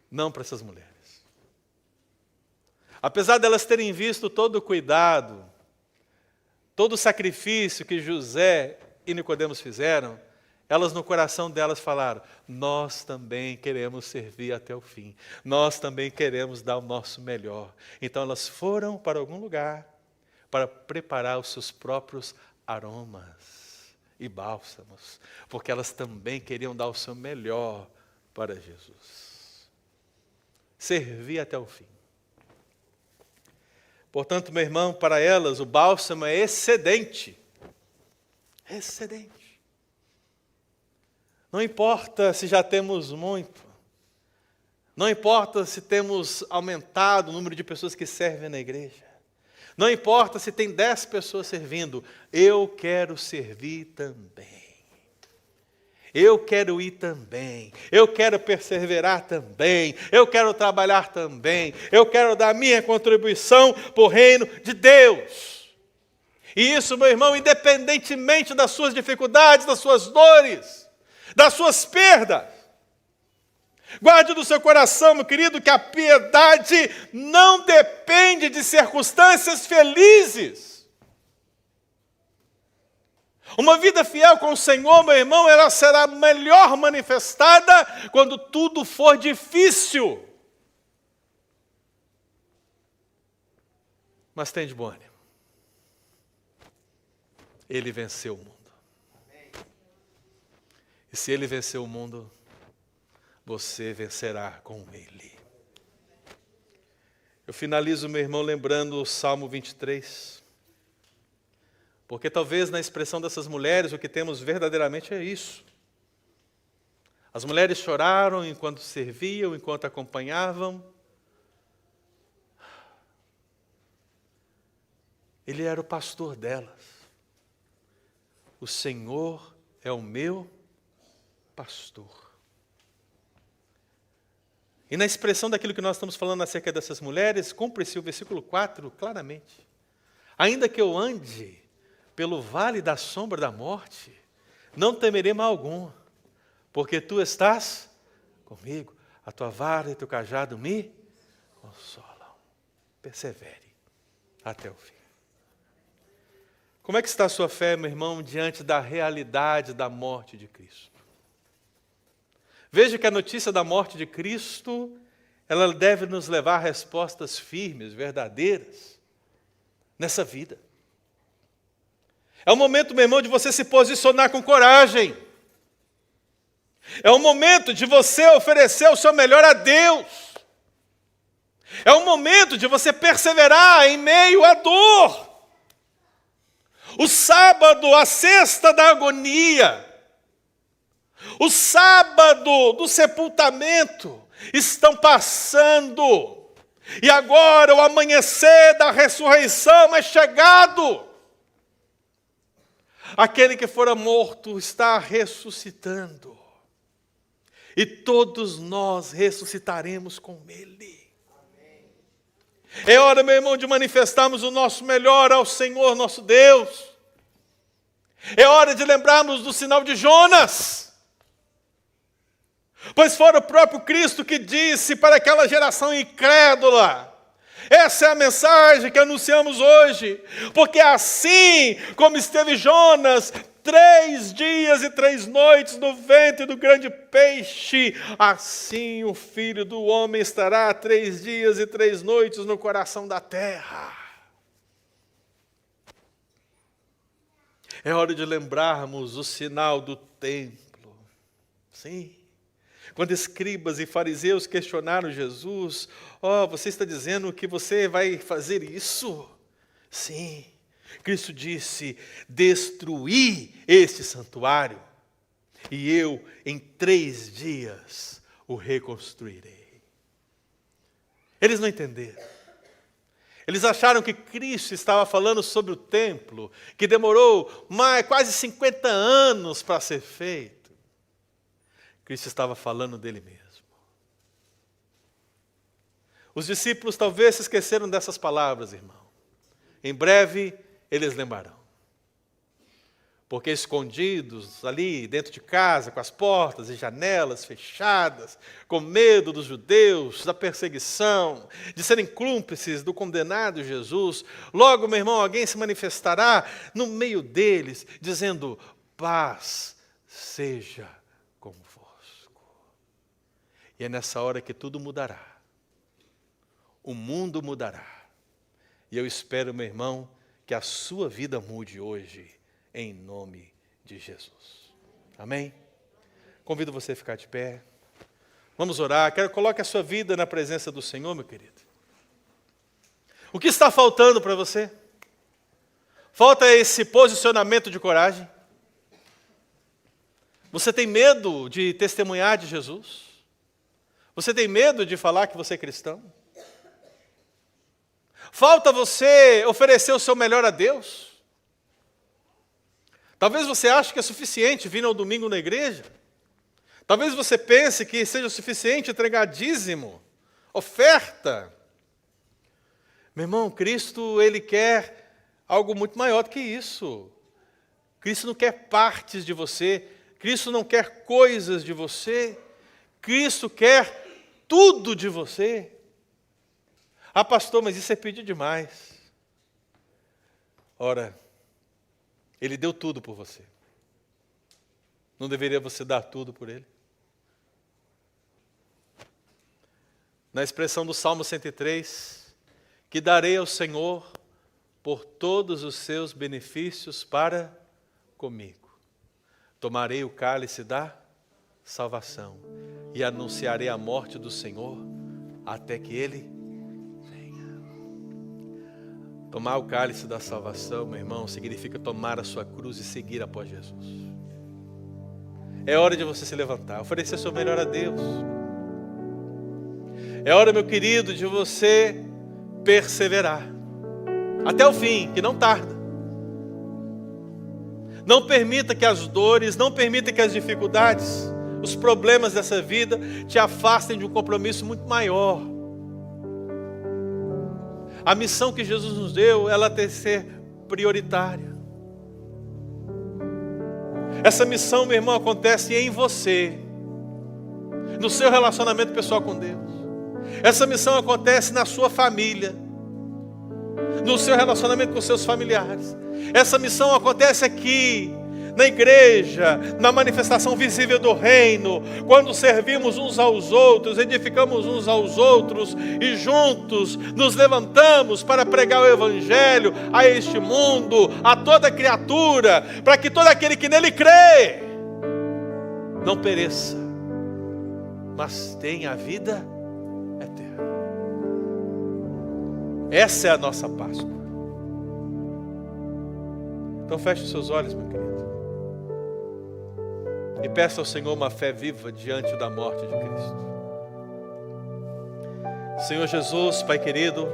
Não para essas mulheres. Apesar delas terem visto todo o cuidado, todo o sacrifício que José e Nicodemos fizeram, elas no coração delas falaram, nós também queremos servir até o fim. Nós também queremos dar o nosso melhor. Então elas foram para algum lugar para preparar os seus próprios aromas e bálsamos, porque elas também queriam dar o seu melhor para Jesus. Servir até o fim. Portanto, meu irmão, para elas o bálsamo é excedente. Excedente. Não importa se já temos muito. Não importa se temos aumentado o número de pessoas que servem na igreja. Não importa se tem 10 pessoas servindo. Eu quero servir também. Eu quero ir também. Eu quero perseverar também. Eu quero trabalhar também. Eu quero dar minha contribuição para o reino de Deus. E isso, meu irmão, independentemente das suas dificuldades, das suas dores, das suas perdas. Guarde no seu coração, meu querido, que a piedade não depende de circunstâncias felizes. Uma vida fiel com o Senhor, meu irmão, ela será melhor manifestada quando tudo for difícil. Mas tem de bom ânimo. Ele venceu o mundo. E se ele venceu o mundo, você vencerá com ele. Eu finalizo, meu irmão, lembrando o Salmo 23. Porque talvez na expressão dessas mulheres, o que temos verdadeiramente é isso. As mulheres choraram enquanto serviam, enquanto acompanhavam. Ele era o pastor delas. O Senhor é o meu pastor. E na expressão daquilo que nós estamos falando acerca dessas mulheres, cumpre-se o versículo 4 claramente. Ainda que eu ande pelo vale da sombra da morte, não temerei mal algum, porque tu estás comigo, a tua vara e o teu cajado me consolam. Persevere até o fim. Como é que está a sua fé, meu irmão, diante da realidade da morte de Cristo? Veja que a notícia da morte de Cristo, ela deve nos levar a respostas firmes, verdadeiras, nessa vida. É o momento, meu irmão, de você se posicionar com coragem. É o momento de você oferecer o seu melhor a Deus. É o momento de você perseverar em meio à dor. O sábado, a sexta da agonia, o sábado do sepultamento estão passando. E agora o amanhecer da ressurreição é chegado. Aquele que fora morto está ressuscitando. E todos nós ressuscitaremos com ele. É hora, meu irmão, de manifestarmos o nosso melhor ao Senhor nosso Deus. É hora de lembrarmos do sinal de Jonas. Pois foi o próprio Cristo que disse para aquela geração incrédula. Essa é a mensagem que anunciamos hoje. Porque assim como esteve Jonas 3 dias e 3 noites no ventre do grande peixe, assim o Filho do Homem estará 3 dias e 3 noites no coração da terra. É hora de lembrarmos o sinal do templo. Sim. Quando escribas e fariseus questionaram Jesus, você está dizendo que você vai fazer isso? Sim. Cristo disse, destruí este santuário e eu em 3 dias o reconstruirei. Eles não entenderam. Eles acharam que Cristo estava falando sobre o templo, que demorou quase 50 anos para ser feito. Cristo estava falando dele mesmo. Os discípulos talvez se esqueceram dessas palavras, irmão. Em breve, eles lembrarão. Porque escondidos ali dentro de casa, com as portas e janelas fechadas, com medo dos judeus, da perseguição, de serem cúmplices do condenado Jesus, logo, meu irmão, alguém se manifestará no meio deles, dizendo, paz seja convosco. E é nessa hora que tudo mudará. O mundo mudará. E eu espero, meu irmão, que a sua vida mude hoje, em nome de Jesus. Amém? Convido você a ficar de pé. Vamos orar. Coloque a sua vida na presença do Senhor, meu querido. O que está faltando para você? Falta esse posicionamento de coragem? Você tem medo de testemunhar de Jesus? Você tem medo de falar que você é cristão? Falta você oferecer o seu melhor a Deus? Talvez você ache que é suficiente vir ao domingo na igreja. Talvez você pense que seja suficiente entregar dízimo, oferta. Meu irmão, Cristo, Ele quer algo muito maior do que isso. Cristo não quer partes de você. Cristo não quer coisas de você. Cristo quer tudo de você. Pastor, mas isso é pedir demais. Ora, Ele deu tudo por você. Não deveria você dar tudo por Ele? Na expressão do Salmo 103, que darei ao Senhor por todos os seus benefícios para comigo. Tomarei o cálice da salvação e anunciarei a morte do Senhor até que Ele tomar o cálice da salvação, meu irmão, significa tomar a sua cruz e seguir após Jesus. É hora de você se levantar, oferecer seu melhor a Deus. É hora, meu querido, de você perseverar até o fim, que não tarda. Não permita que as dores, não permita que as dificuldades, os problemas dessa vida te afastem de um compromisso muito maior. A missão que Jesus nos deu, ela tem que ser prioritária. Essa missão, meu irmão, acontece em você, no seu relacionamento pessoal com Deus. Essa missão acontece na sua família, no seu relacionamento com seus familiares. Essa missão acontece aqui, na igreja, na manifestação visível do reino, quando servimos uns aos outros, edificamos uns aos outros e juntos nos levantamos para pregar o evangelho a este mundo, a toda criatura, para que todo aquele que nele crê não pereça, mas tenha a vida eterna. Essa é a nossa Páscoa. Então feche os seus olhos, meu querido, e peça ao Senhor uma fé viva diante da morte de Cristo. Senhor Jesus, Pai querido,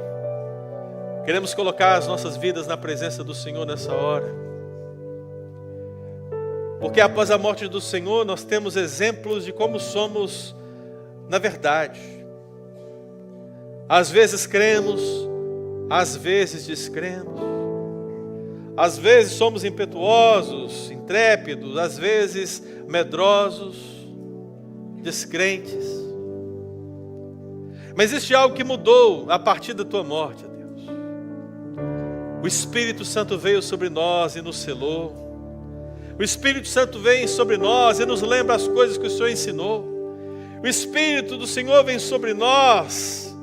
queremos colocar as nossas vidas na presença do Senhor nessa hora. Porque após a morte do Senhor, nós temos exemplos de como somos na verdade. Às vezes cremos, às vezes descremos. Às vezes somos impetuosos, intrépidos, às vezes medrosos, descrentes. Mas existe algo que mudou a partir da tua morte, Deus. O Espírito Santo veio sobre nós e nos selou. O Espírito Santo vem sobre nós e nos lembra as coisas que o Senhor ensinou. O Espírito do Senhor vem sobre nós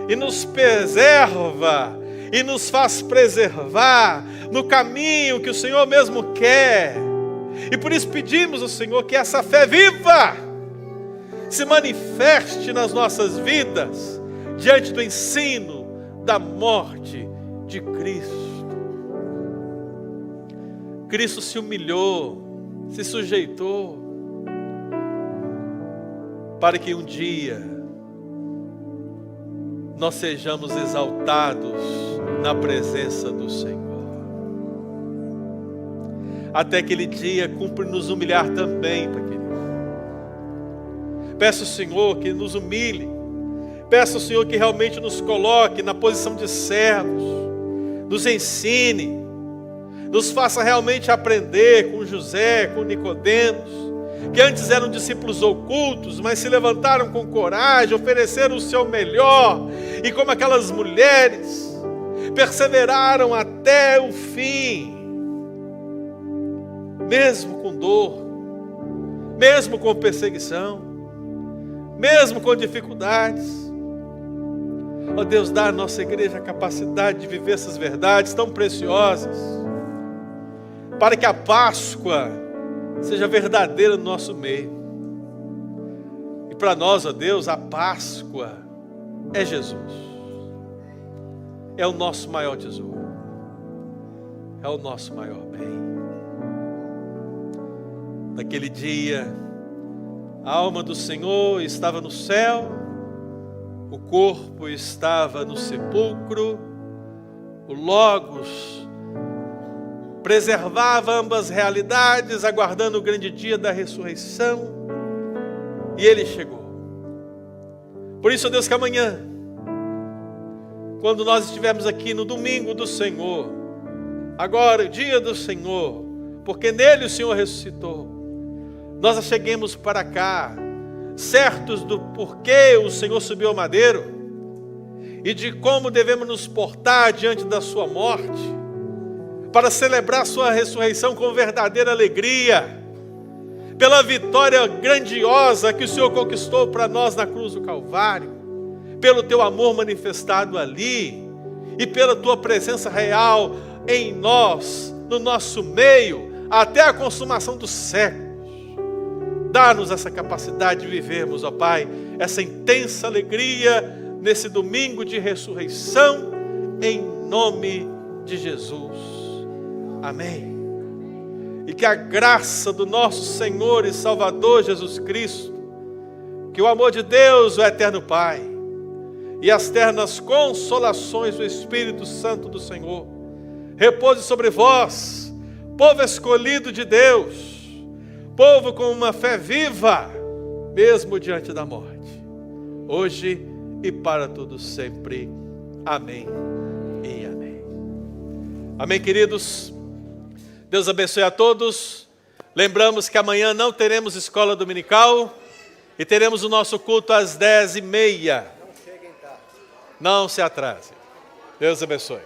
e nos preserva e nos faz preservar no caminho que o Senhor mesmo quer. E por isso pedimos ao Senhor que essa fé viva se manifeste nas nossas vidas, diante do ensino da morte de Cristo. Cristo se humilhou, se sujeitou, para que um dia nós sejamos exaltados na presença do Senhor. Até aquele dia, cumpre nos humilhar também, Pai querido. Peço ao Senhor que nos humilhe. Peço ao Senhor que realmente nos coloque na posição de servos. Nos ensine. Nos faça realmente aprender com José, com Nicodemos, que antes eram discípulos ocultos, mas se levantaram com coragem, ofereceram o seu melhor. E como aquelas mulheres, perseveraram até o fim. Mesmo com dor, mesmo com perseguição, mesmo com dificuldades. Ó Deus, dá à nossa igreja a capacidade de viver essas verdades tão preciosas, para que a Páscoa seja verdadeira no nosso meio. E para nós, ó Deus, a Páscoa é Jesus. É o nosso maior tesouro. É o nosso maior bem. Naquele dia, a alma do Senhor estava no céu, o corpo estava no sepulcro, o Logos preservava ambas realidades, aguardando o grande dia da ressurreição, e ele chegou. Por isso, ó Deus, que amanhã, quando nós estivermos aqui no domingo do Senhor, agora o dia do Senhor, porque nele o Senhor ressuscitou, nós cheguemos para cá, certos do porquê o Senhor subiu ao madeiro, e de como devemos nos portar diante da sua morte, para celebrar a sua ressurreição com verdadeira alegria, pela vitória grandiosa que o Senhor conquistou para nós na cruz do Calvário, pelo teu amor manifestado ali, e pela tua presença real em nós, no nosso meio, até a consumação dos séculos. Dá-nos essa capacidade de vivermos, ó Pai, essa intensa alegria nesse domingo de ressurreição, em nome de Jesus. Amém. E que a graça do nosso Senhor e Salvador Jesus Cristo, que o amor de Deus, o eterno Pai, e as ternas consolações do Espírito Santo do Senhor, repouse sobre vós, povo escolhido de Deus, povo com uma fé viva, mesmo diante da morte, hoje e para todos sempre. Amém e amém. Amém, queridos. Deus abençoe a todos. Lembramos que amanhã não teremos escola dominical e teremos o nosso culto às 10h30. Não se atrase. Deus abençoe.